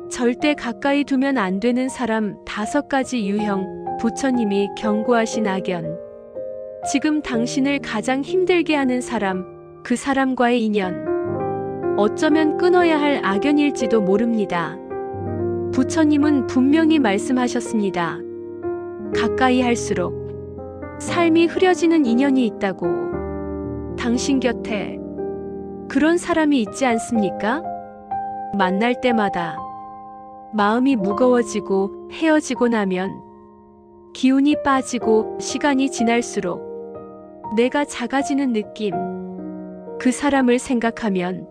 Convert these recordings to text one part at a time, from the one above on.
절대 가까이 두면 안 되는 사람 5가지 유형, 부처님이 경고하신 악연. 지금 당신을 가장 힘들게 하는 사람, 그 사람과의 인연. 어쩌면 끊어야 할 악연일지도 모릅니다. 부처님은 분명히 말씀하셨습니다. 가까이 할수록 삶이 흐려지는 인연이 있다고. 당신 곁에 그런 사람이 있지 않습니까? 만날 때마다 마음이 무거워지고 헤어지고 나면 기운이 빠지고 시간이 지날수록 내가 작아지는 느낌. 그 사람을 생각하면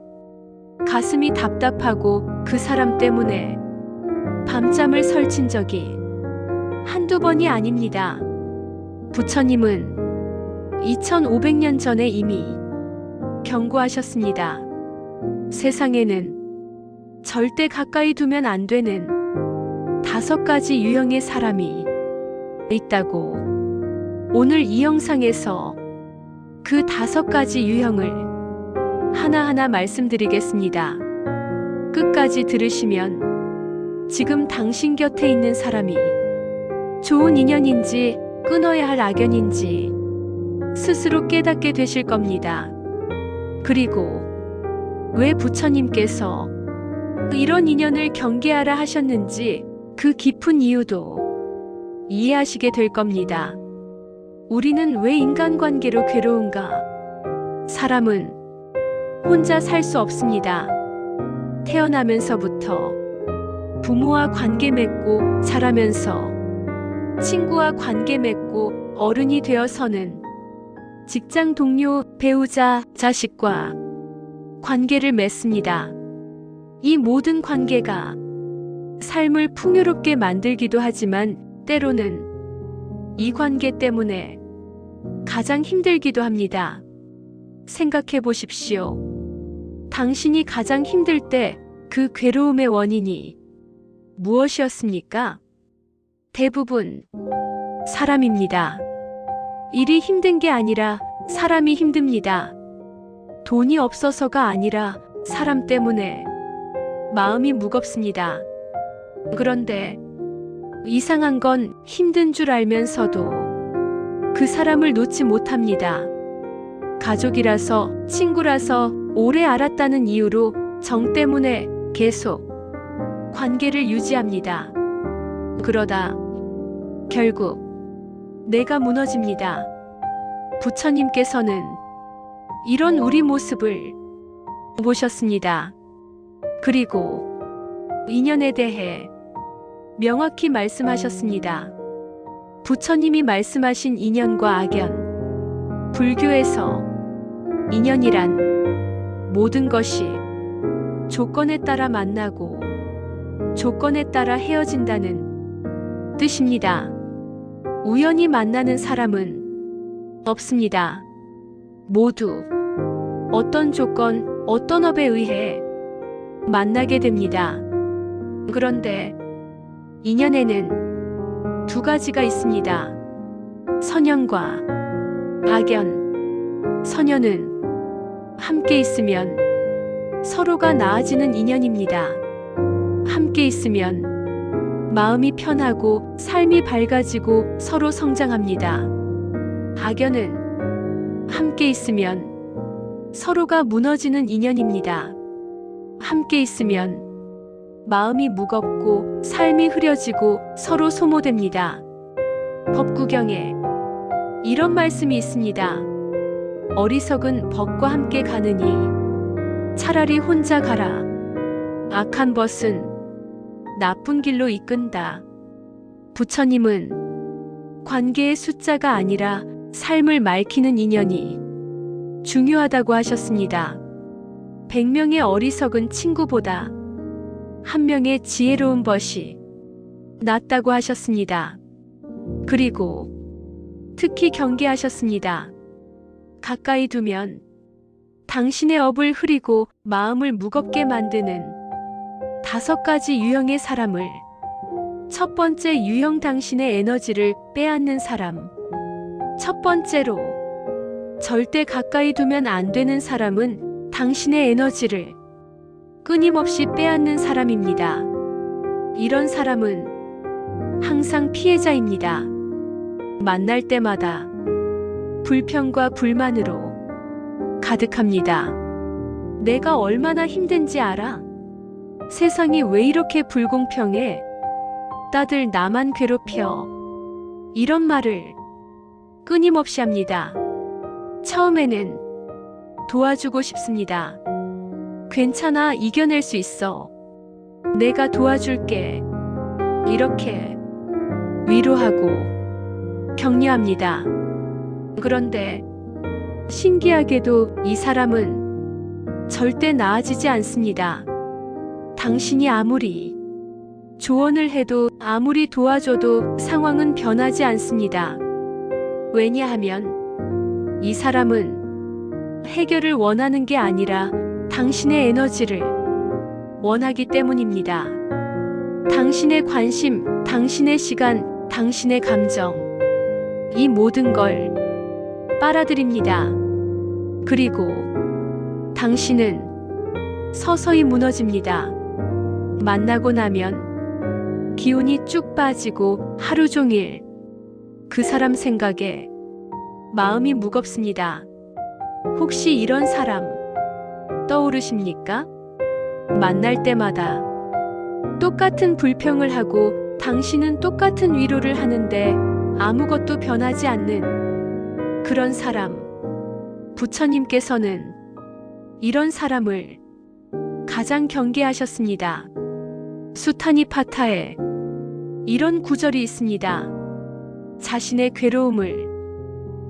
가슴이 답답하고 그 사람 때문에 밤잠을 설친 적이 한두 번이 아닙니다. 부처님은 2500년 전에 이미 경고하셨습니다. 세상에는 절대 가까이 두면 안 되는 5가지 유형의 사람이 있다고. 오늘 이 영상에서 그 5가지 유형을 하나하나 말씀드리겠습니다. 끝까지 들으시면 지금 당신 곁에 있는 사람이 좋은 인연인지 끊어야 할 악연인지 스스로 깨닫게 되실 겁니다. 그리고 왜 부처님께서 이런 인연을 경계하라 하셨는지 그 깊은 이유도 이해하시게 될 겁니다. 우리는 왜 인간관계로 괴로운가? 사람은 혼자 살 수 없습니다. 태어나면서부터 부모와 관계 맺고 자라면서 친구와 관계 맺고 어른이 되어서는 직장 동료, 배우자, 자식과 관계를 맺습니다. 이 모든 관계가 삶을 풍요롭게 만들기도 하지만 때로는 이 관계 때문에 가장 힘들기도 합니다. 생각해 보십시오. 당신이 가장 힘들 때 그 괴로움의 원인이 무엇이었습니까? 대부분 사람입니다. 일이 힘든 게 아니라 사람이 힘듭니다. 돈이 없어서가 아니라 사람 때문에 마음이 무겁습니다. 그런데 이상한 건 힘든 줄 알면서도 그 사람을 놓지 못합니다. 가족이라서, 친구라서, 오래 알았다는 이유로 정 때문에 계속 관계를 유지합니다. 그러다 결국 내가 무너집니다. 부처님께서는 이런 우리 모습을 보셨습니다. 그리고 인연에 대해 명확히 말씀하셨습니다. 부처님이 말씀하신 인연과 악연. 불교에서 인연이란 모든 것이 조건에 따라 만나고 조건에 따라 헤어진다는 뜻입니다. 우연히 만나는 사람은 없습니다. 모두 어떤 조건, 어떤 업에 의해 만나게 됩니다. 그런데 인연에는 2가지가 있습니다. 선연과 악연. 선연은 함께 있으면 서로가 나아지는 인연입니다. 함께 있으면 마음이 편하고 삶이 밝아지고 서로 성장합니다. 악연은 함께 있으면 서로가 무너지는 인연입니다. 함께 있으면 마음이 무겁고 삶이 흐려지고 서로 소모됩니다. 법구경에 이런 말씀이 있습니다. 어리석은 벗과 함께 가느니 차라리 혼자 가라. 악한 벗은 나쁜 길로 이끈다. 부처님은 관계의 숫자가 아니라 삶을 맑히는 인연이 중요하다고 하셨습니다. 100명의 어리석은 친구보다 1명의 지혜로운 벗이 낫다고 하셨습니다. 그리고 특히 경계하셨습니다. 가까이 두면 당신의 업을 흐리고 마음을 무겁게 만드는 5가지 유형의 사람을. 첫 번째 유형, 당신의 에너지를 빼앗는 사람. 첫 번째로 절대 가까이 두면 안 되는 사람은 당신의 에너지를 끊임없이 빼앗는 사람입니다. 이런 사람은 항상 피해자입니다. 만날 때마다 불평과 불만으로 가득합니다. 내가 얼마나 힘든지 알아? 세상이 왜 이렇게 불공평해? 다들 나만 괴롭혀. 이런 말을 끊임없이 합니다. 처음에는 도와주고 싶습니다. 괜찮아, 이겨낼 수 있어. 내가 도와줄게. 이렇게 위로하고 격려합니다. 그런데 신기하게도 이 사람은 절대 나아지지 않습니다. 당신이 아무리 조언을 해도 아무리 도와줘도 상황은 변하지 않습니다. 왜냐하면 이 사람은 해결을 원하는 게 아니라 당신의 에너지를 원하기 때문입니다. 당신의 관심, 당신의 시간, 당신의 감정, 이 모든 걸 빨아들입니다. 그리고 당신은 서서히 무너집니다. 만나고 나면 기운이 쭉 빠지고 하루 종일 그 사람 생각에 마음이 무겁습니다. 혹시 이런 사람 떠오르십니까? 만날 때마다 똑같은 불평을 하고 당신은 똑같은 위로를 하는데 아무것도 변하지 않는 그런 사람. 부처님께서는 이런 사람을 가장 경계하셨습니다. 수타니파타에 이런 구절이 있습니다. 자신의 괴로움을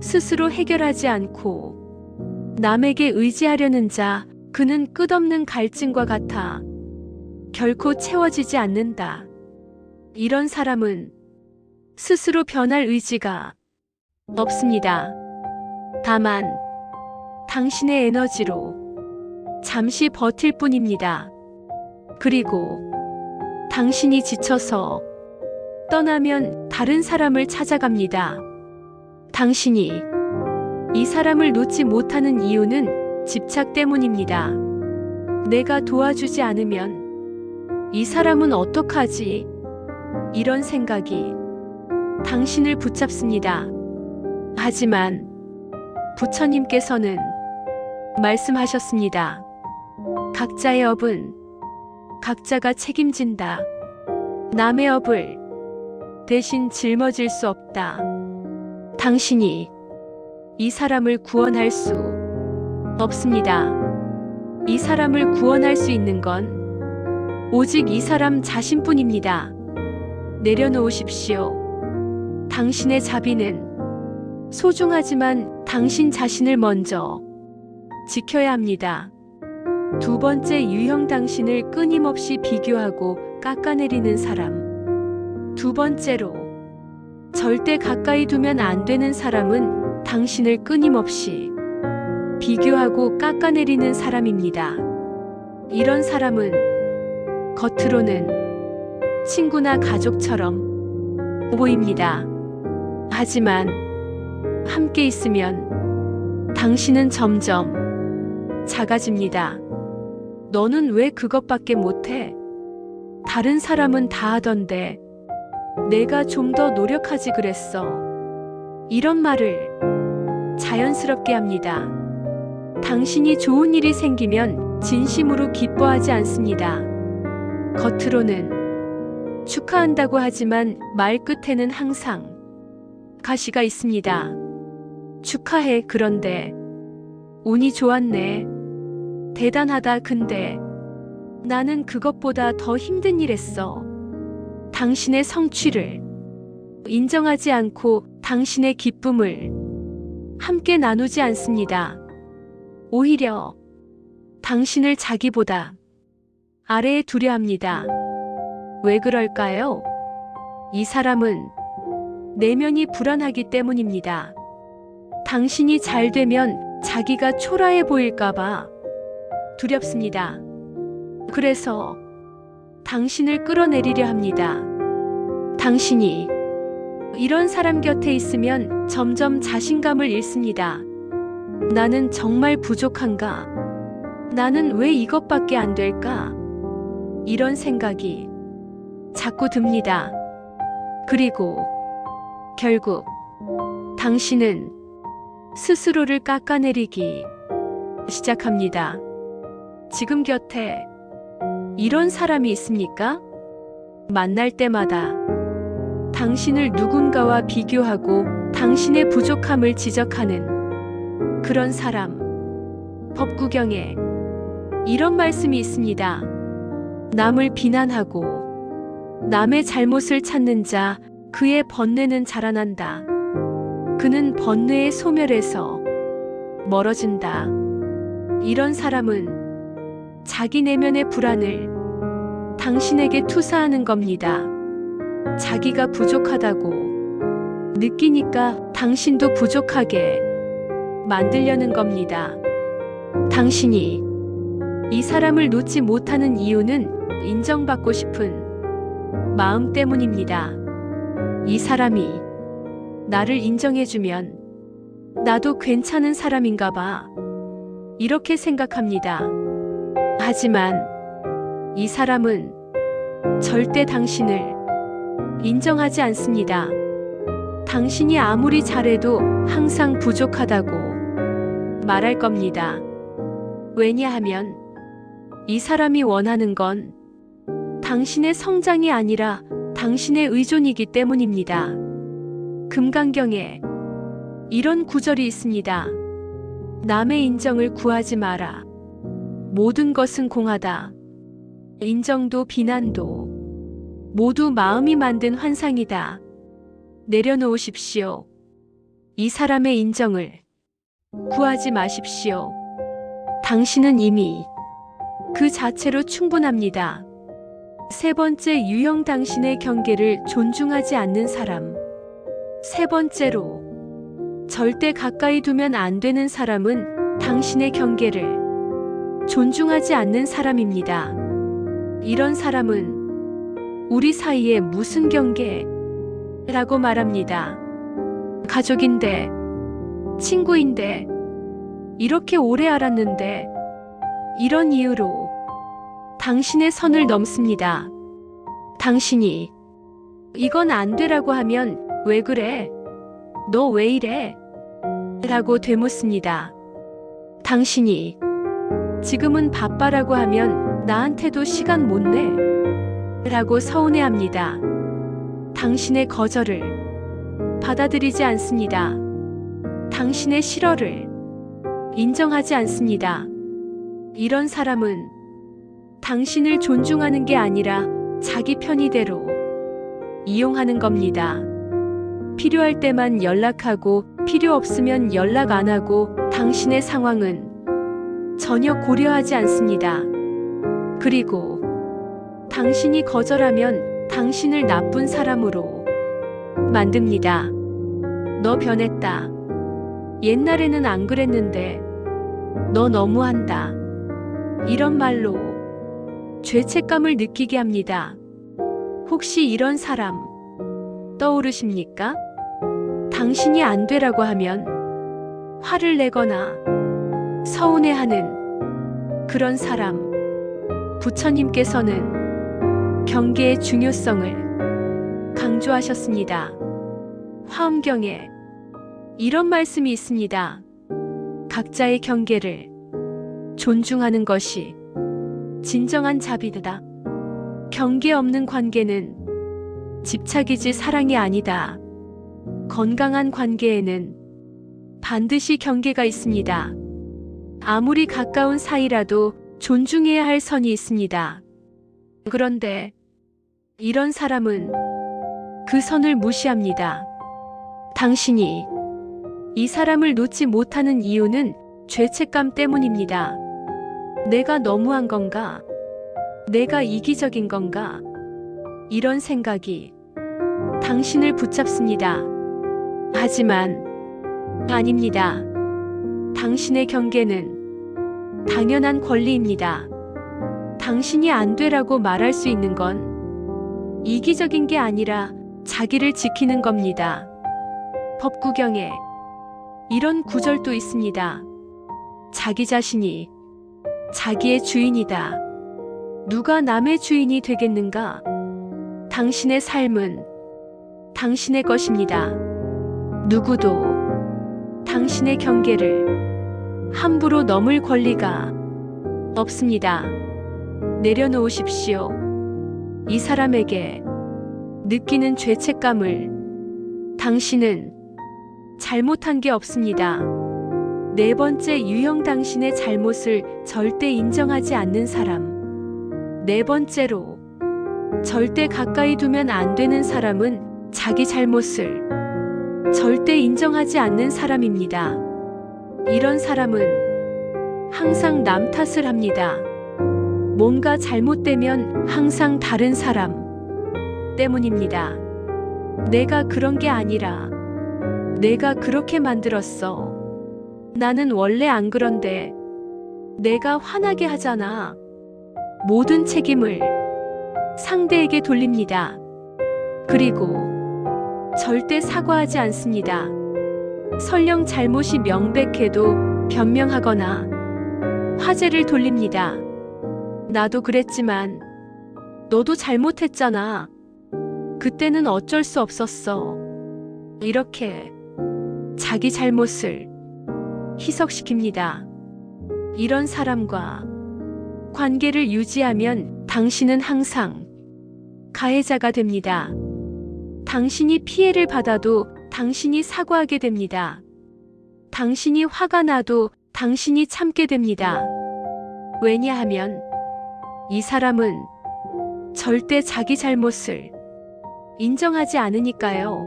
스스로 해결하지 않고 남에게 의지하려는 자, 그는 끝없는 갈증과 같아 결코 채워지지 않는다. 이런 사람은 스스로 변할 의지가 없습니다. 다만 당신의 에너지로 잠시 버틸 뿐입니다. 그리고 당신이 지쳐서 떠나면 다른 사람을 찾아갑니다. 당신이 이 사람을 놓지 못하는 이유는 집착 때문입니다. 내가 도와주지 않으면 이 사람은 어떡하지? 이런 생각이 당신을 붙잡습니다. 하지만 부처님께서는 말씀하셨습니다. 각자의 업은 각자가 책임진다. 남의 업을 대신 짊어질 수 없다. 당신이 이 사람을 구원할 수 없습니다. 이 사람을 구원할 수 있는 건 오직 이 사람 자신뿐입니다. 내려놓으십시오. 당신의 자비는 소중하지만 당신 자신을 먼저 지켜야 합니다. 두 번째 유형, 당신을 끊임없이 비교하고 깎아내리는 사람. 두 번째로, 절대 가까이 두면 안 되는 사람은 당신을 끊임없이 비교하고 깎아내리는 사람입니다. 이런 사람은 겉으로는 친구나 가족처럼 보입니다. 하지만 함께 있으면 당신은 점점 작아집니다. 너는 왜 그것밖에 못해? 다른 사람은 다 하던데 내가 좀 더 노력하지 그랬어. 이런 말을 자연스럽게 합니다. 당신이 좋은 일이 생기면 진심으로 기뻐하지 않습니다. 겉으로는 축하한다고 하지만 말 끝에는 항상 가시가 있습니다. 축하해. 그런데 운이 좋았네. 대단하다. 근데 나는 그것보다 더 힘든 일 했어. 당신의 성취를 인정하지 않고 당신의 기쁨을 함께 나누지 않습니다. 오히려 당신을 자기보다 아래에 두려 합니다. 왜 그럴까요? 이 사람은 내면이 불안하기 때문입니다. 당신이 잘 되면 자기가 초라해 보일까봐 두렵습니다. 그래서 당신을 끌어내리려 합니다. 당신이 이런 사람 곁에 있으면 점점 자신감을 잃습니다. 나는 정말 부족한가? 나는 왜 이것밖에 안 될까? 이런 생각이 자꾸 듭니다. 그리고 결국 당신은 스스로를 깎아내리기 시작합니다. 지금 곁에 이런 사람이 있습니까? 만날 때마다 당신을 누군가와 비교하고 당신의 부족함을 지적하는 그런 사람. 법구경에 이런 말씀이 있습니다. 남을 비난하고 남의 잘못을 찾는 자, 그의 번뇌는 자라난다. 그는 번뇌의 소멸에서 멀어진다. 이런 사람은 자기 내면의 불안을 당신에게 투사하는 겁니다. 자기가 부족하다고 느끼니까 당신도 부족하게 만들려는 겁니다. 당신이 이 사람을 놓지 못하는 이유는 인정받고 싶은 마음 때문입니다. 이 사람이 나를 인정해주면 나도 괜찮은 사람인가 봐. 이렇게 생각합니다. 하지만 이 사람은 절대 당신을 인정하지 않습니다. 당신이 아무리 잘해도 항상 부족하다고 말할 겁니다. 왜냐하면 이 사람이 원하는 건 당신의 성장이 아니라 당신의 의존이기 때문입니다. 금강경에 이런 구절이 있습니다. 남의 인정을 구하지 마라. 모든 것은 공하다. 인정도 비난도 모두 마음이 만든 환상이다. 내려놓으십시오. 이 사람의 인정을 구하지 마십시오. 당신은 이미 그 자체로 충분합니다. 세 번째 유형, 당신의 경계를 존중하지 않는 사람. 세 번째로, 절대 가까이 두면 안 되는 사람은 당신의 경계를 존중하지 않는 사람입니다. 이런 사람은 우리 사이에 무슨 경계? 라고 말합니다. 가족인데, 친구인데, 이렇게 오래 알았는데, 이런 이유로 당신의 선을 넘습니다. 당신이 이건 안 되라고 하면 왜 그래? 너 왜 이래? 라고 되묻습니다. 당신이 지금은 바빠라고 하면 나한테도 시간 못 내? 라고 서운해합니다. 당신의 거절을 받아들이지 않습니다. 당신의 싫어를 인정하지 않습니다. 이런 사람은 당신을 존중하는 게 아니라 자기 편의대로 이용하는 겁니다. 필요할 때만 연락하고 필요 없으면 연락 안 하고 당신의 상황은 전혀 고려하지 않습니다. 그리고 당신이 거절하면 당신을 나쁜 사람으로 만듭니다. 너 변했다. 옛날에는 안 그랬는데 너 너무한다. 이런 말로 죄책감을 느끼게 합니다. 혹시 이런 사람 떠오르십니까? 당신이 안 되라고 하면 화를 내거나 서운해하는 그런 사람. 부처님께서는 경계의 중요성을 강조하셨습니다. 화엄경에 이런 말씀이 있습니다. 각자의 경계를 존중하는 것이 진정한 자비다. 경계 없는 관계는 집착이지 사랑이 아니다. 건강한 관계에는 반드시 경계가 있습니다. 아무리 가까운 사이라도 존중해야 할 선이 있습니다. 그런데 이런 사람은 그 선을 무시합니다. 당신이 이 사람을 놓지 못하는 이유는 죄책감 때문입니다. 내가 너무한 건가? 내가 이기적인 건가? 이런 생각이 당신을 붙잡습니다. 하지만 아닙니다. 당신의 경계는 당연한 권리입니다. 당신이 안 되라고 말할 수 있는 건 이기적인 게 아니라 자기를 지키는 겁니다. 법구경에 이런 구절도 있습니다. 자기 자신이 자기의 주인이다. 누가 남의 주인이 되겠는가? 당신의 삶은 당신의 것입니다. 누구도 당신의 경계를 함부로 넘을 권리가 없습니다. 내려놓으십시오. 이 사람에게 느끼는 죄책감을. 당신은 잘못한 게 없습니다. 네 번째 유형, 당신의 잘못을 절대 인정하지 않는 사람. 네 번째로, 절대 가까이 두면 안 되는 사람은 자기 잘못을 절대 인정하지 않는 사람입니다. 이런 사람은 항상 남 탓을 합니다. 뭔가 잘못되면 항상 다른 사람 때문입니다. 내가 그런 게 아니라 내가 그렇게 만들었어. 나는 원래 안 그런데 내가 화나게 하잖아. 모든 책임을 상대에게 돌립니다. 그리고 절대 사과하지 않습니다. 설령 잘못이 명백해도 변명하거나 화제를 돌립니다. 나도 그랬지만 너도 잘못했잖아. 그때는 어쩔 수 없었어. 이렇게 자기 잘못을 희석시킵니다. 이런 사람과 관계를 유지하면 당신은 항상 가해자가 됩니다. 당신이 피해를 받아도 당신이 사과하게 됩니다. 당신이 화가 나도 당신이 참게 됩니다. 왜냐하면 이 사람은 절대 자기 잘못을 인정하지 않으니까요.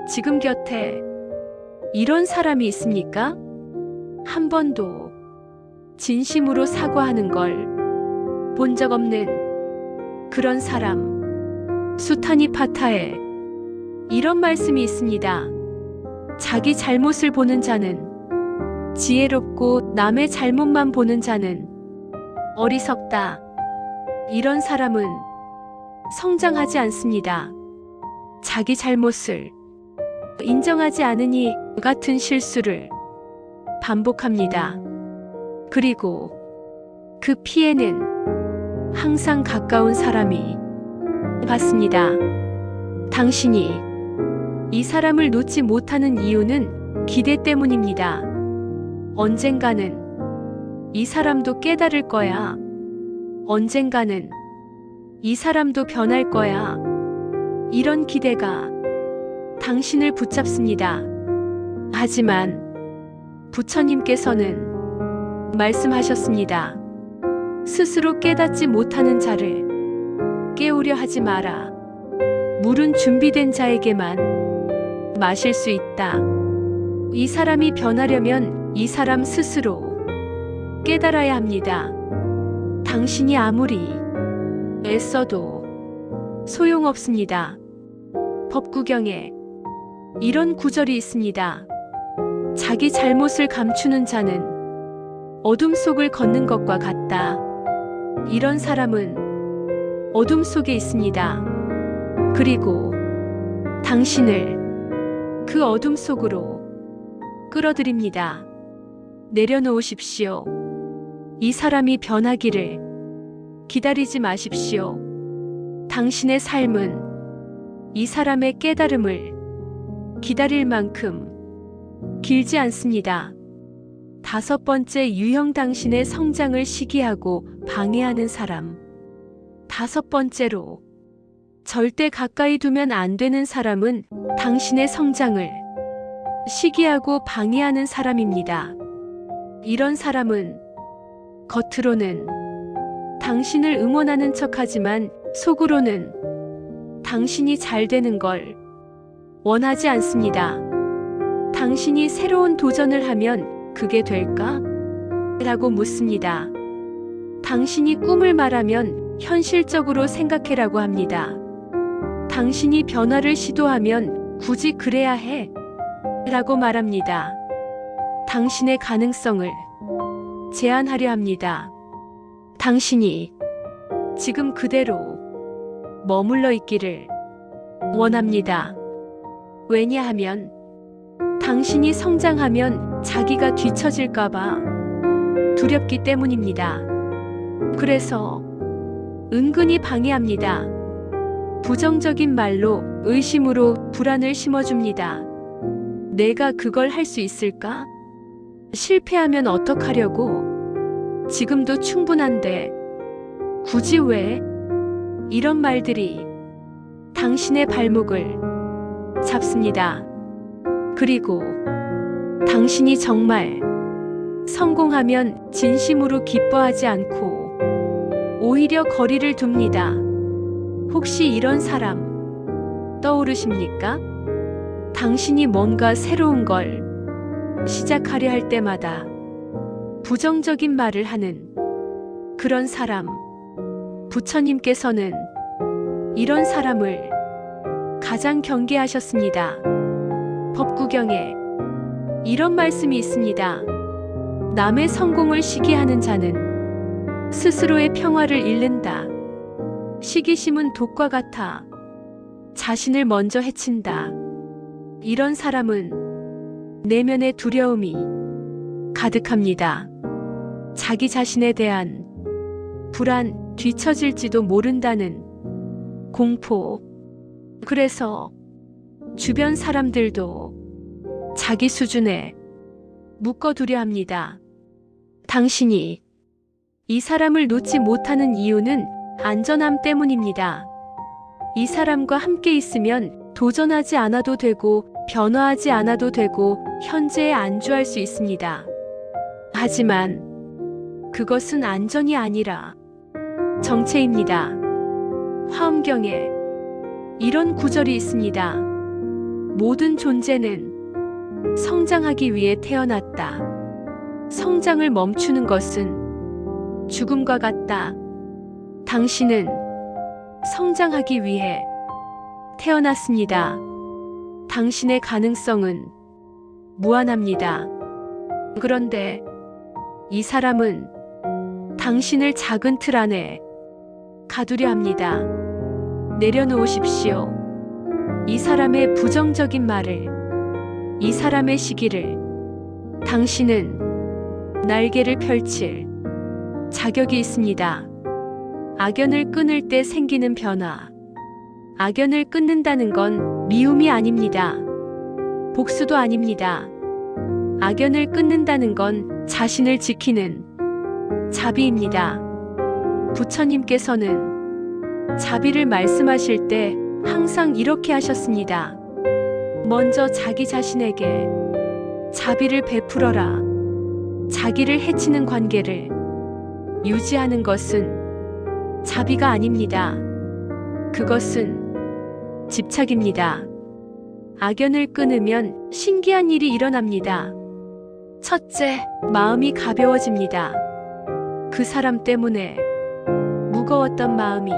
지금 곁에 이런 사람이 있습니까? 한 번도 진심으로 사과하는 걸 본 적 없는 그런 사람. 수타니 파타에 이런 말씀이 있습니다. 자기 잘못을 보는 자는 지혜롭고 남의 잘못만 보는 자는 어리석다. 이런 사람은 성장하지 않습니다. 자기 잘못을 인정하지 않으니 같은 실수를 반복합니다. 그리고 그 피해는 항상 가까운 사람이 받습니다. 당신이 이 사람을 놓지 못하는 이유는 기대 때문입니다. 언젠가는 이 사람도 깨달을 거야. 언젠가는 이 사람도 변할 거야. 이런 기대가 당신을 붙잡습니다. 하지만 부처님께서는 말씀하셨습니다. 스스로 깨닫지 못하는 자를 깨우려 하지 마라. 물은 준비된 자에게만 마실 수 있다. 이 사람이 변하려면 이 사람 스스로 깨달아야 합니다. 당신이 아무리 애써도 소용없습니다. 법구경에 이런 구절이 있습니다. 자기 잘못을 감추는 자는 어둠 속을 걷는 것과 같다. 이런 사람은 어둠 속에 있습니다. 그리고 당신을 그 어둠 속으로 끌어들입니다. 내려놓으십시오. 이 사람이 변하기를 기다리지 마십시오. 당신의 삶은 이 사람의 깨달음을 기다릴 만큼 길지 않습니다. 다섯 번째 유형, 당신의 성장을 시기하고 방해하는 사람. 다섯 번째로, 절대 가까이 두면 안 되는 사람은 당신의 성장을 시기하고 방해하는 사람입니다. 이런 사람은 겉으로는 당신을 응원하는 척하지만 속으로는 당신이 잘 되는 걸 원하지 않습니다. 당신이 새로운 도전을 하면 그게 될까? 라고 묻습니다. 당신이 꿈을 말하면 현실적으로 생각해라고 합니다. 당신이 변화를 시도하면 굳이 그래야 해? 라고 말합니다. 당신의 가능성을 제한하려 합니다. 당신이 지금 그대로 머물러 있기를 원합니다. 왜냐하면 당신이 성장하면 자기가 뒤처질까봐 두렵기 때문입니다. 그래서 은근히 방해합니다. 부정적인 말로, 의심으로 불안을 심어줍니다. 내가 그걸 할 수 있을까? 실패하면 어떡하려고? 지금도 충분한데 굳이 왜? 이런 말들이 당신의 발목을 잡습니다. 그리고 당신이 정말 성공하면 진심으로 기뻐하지 않고 오히려 거리를 둡니다. 혹시 이런 사람 떠오르십니까? 당신이 뭔가 새로운 걸 시작하려 할 때마다 부정적인 말을 하는 그런 사람. 부처님께서는 이런 사람을 가장 경계하셨습니다. 법구경에 이런 말씀이 있습니다. 남의 성공을 시기하는 자는 스스로의 평화를 잃는다. 시기심은 독과 같아 자신을 먼저 해친다. 이런 사람은 내면의 두려움이 가득합니다. 자기 자신에 대한 불안, 뒤처질지도 모른다는 공포. 그래서 주변 사람들도 자기 수준에 묶어두려 합니다. 당신이 이 사람을 놓지 못하는 이유는 안전함 때문입니다. 이 사람과 함께 있으면 도전하지 않아도 되고 변화하지 않아도 되고 현재에 안주할 수 있습니다. 하지만 그것은 안전이 아니라 정체입니다. 화엄경에 이런 구절이 있습니다. 모든 존재는 성장하기 위해 태어났다. 성장을 멈추는 것은 죽음과 같다. 당신은 성장하기 위해 태어났습니다. 당신의 가능성은 무한합니다. 그런데 이 사람은 당신을 작은 틀 안에 가두려 합니다. 내려놓으십시오. 이 사람의 부정적인 말을, 이 사람의 시기를. 당신은 날개를 펼칠 자격이 있습니다. 악연을 끊을 때 생기는 변화. 악연을 끊는다는 건 미움이 아닙니다. 복수도 아닙니다. 악연을 끊는다는 건 자신을 지키는 자비입니다. 부처님께서는 자비를 말씀하실 때 항상 이렇게 하셨습니다. 먼저 자기 자신에게 자비를 베풀어라. 자기를 해치는 관계를 유지하는 것은 자비가 아닙니다. 그것은 집착입니다. 악연을 끊으면 신기한 일이 일어납니다. 첫째, 마음이 가벼워집니다. 그 사람 때문에 무거웠던 마음이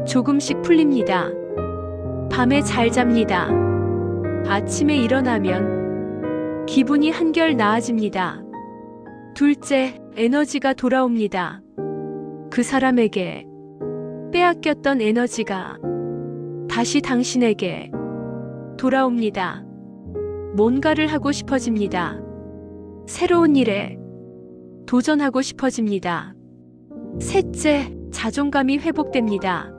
조금씩 풀립니다. 밤에 잘 잡니다. 아침에 일어나면 기분이 한결 나아집니다. 둘째, 에너지가 돌아옵니다. 그 사람에게 빼앗겼던 에너지가 다시 당신에게 돌아옵니다. 뭔가를 하고 싶어집니다. 새로운 일에 도전하고 싶어집니다. 셋째, 자존감이 회복됩니다.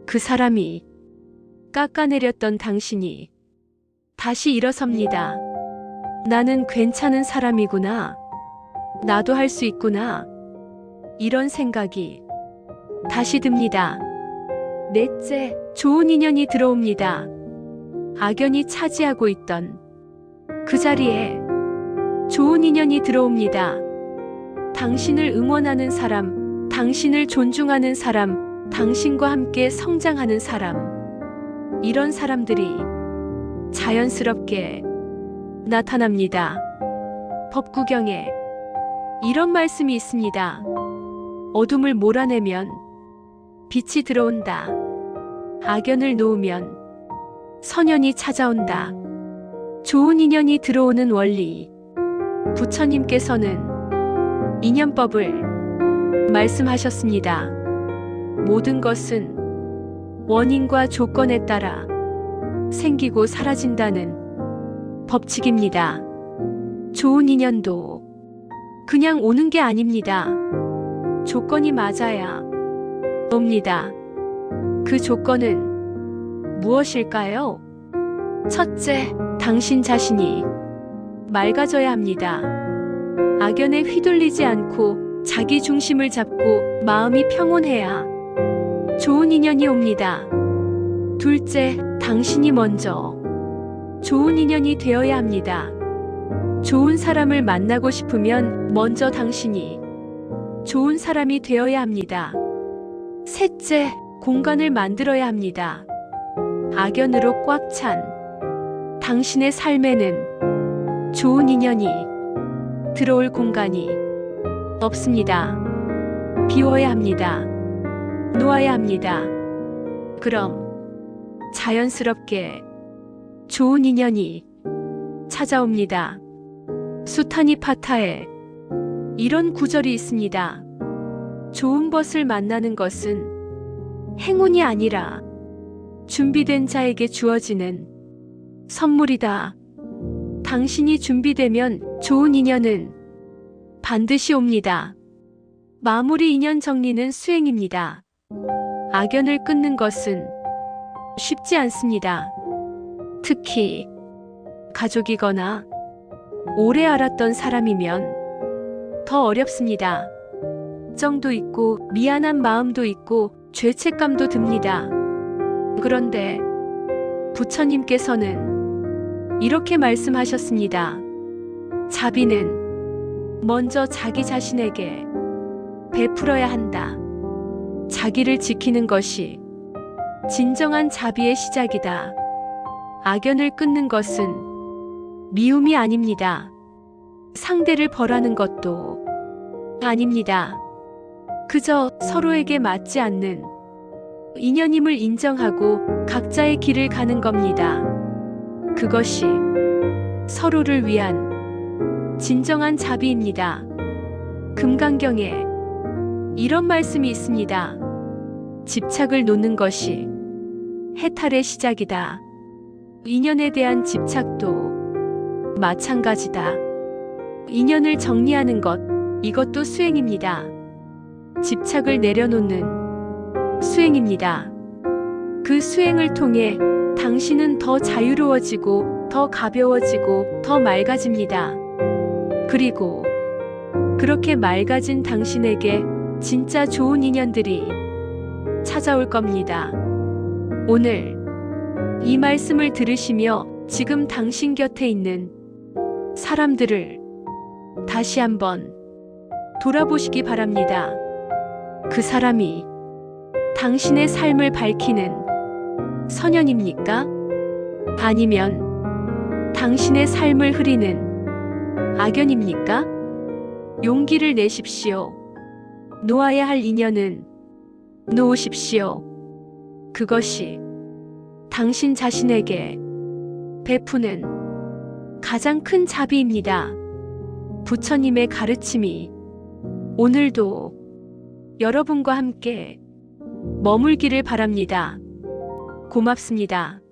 그 사람이 깎아내렸던 당신이 다시 일어섭니다. 나는 괜찮은 사람이구나. 나도 할 수 있구나. 이런 생각이 다시 듭니다. 넷째, 좋은 인연이 들어옵니다. 악연이 차지하고 있던 그 자리에 좋은 인연이 들어옵니다. 당신을 응원하는 사람, 당신을 존중하는 사람, 당신과 함께 성장하는 사람. 이런 사람들이 자연스럽게 나타납니다. 법구경에 이런 말씀이 있습니다. 어둠을 몰아내면 빛이 들어온다. 악연을 놓으면 선연이 찾아온다. 좋은 인연이 들어오는 원리. 부처님께서는 인연법을 말씀하셨습니다. 모든 것은 원인과 조건에 따라 생기고 사라진다는 법칙입니다. 좋은 인연도 그냥 오는 게 아닙니다. 조건이 맞아야 옵니다. 그 조건은 무엇일까요? 첫째, 당신 자신이 맑아져야 합니다. 악연에 휘둘리지 않고 자기 중심을 잡고 마음이 평온해야 좋은 인연이 옵니다. 둘째, 당신이 먼저 좋은 인연이 되어야 합니다. 좋은 사람을 만나고 싶으면 먼저 당신이 좋은 사람이 되어야 합니다. 셋째, 공간을 만들어야 합니다. 악연으로 꽉 찬 당신의 삶에는 좋은 인연이 들어올 공간이 없습니다. 비워야 합니다. 놓아야 합니다. 그럼 자연스럽게 좋은 인연이 찾아옵니다. 수타니 파타에 이런 구절이 있습니다. 좋은 벗을 만나는 것은 행운이 아니라 준비된 자에게 주어지는 선물이다. 당신이 준비되면 좋은 인연은 반드시 옵니다. 마무리 인연 정리는 수행입니다. 악연을 끊는 것은 쉽지 않습니다. 특히 가족이거나 오래 알았던 사람이면 더 어렵습니다. 정도 있고 미안한 마음도 있고 죄책감도 듭니다. 그런데 부처님께서는 이렇게 말씀하셨습니다. 자비는 먼저 자기 자신에게 베풀어야 한다. 자기를 지키는 것이 진정한 자비의 시작이다. 악연을 끊는 것은 미움이 아닙니다. 상대를 벌하는 것도 아닙니다. 그저 서로에게 맞지 않는 인연임을 인정하고 각자의 길을 가는 겁니다. 그것이 서로를 위한 진정한 자비입니다. 금강경에 이런 말씀이 있습니다. 집착을 놓는 것이 해탈의 시작이다. 인연에 대한 집착도 마찬가지다. 인연을 정리하는 것, 이것도 수행입니다. 집착을 내려놓는 수행입니다. 그 수행을 통해 당신은 더 자유로워지고 더 가벼워지고 더 맑아집니다. 그리고 그렇게 맑아진 당신에게 진짜 좋은 인연들이 찾아올 겁니다. 오늘 이 말씀을 들으시며 지금 당신 곁에 있는 사람들을 다시 한번 돌아보시기 바랍니다. 그 사람이 당신의 삶을 밝히는 선연입니까? 아니면 당신의 삶을 흐리는 악연입니까? 용기를 내십시오. 놓아야 할 인연은 놓으십시오. 그것이 당신 자신에게 베푸는 가장 큰 자비입니다. 부처님의 가르침이 오늘도 여러분과 함께 머물기를 바랍니다. 고맙습니다.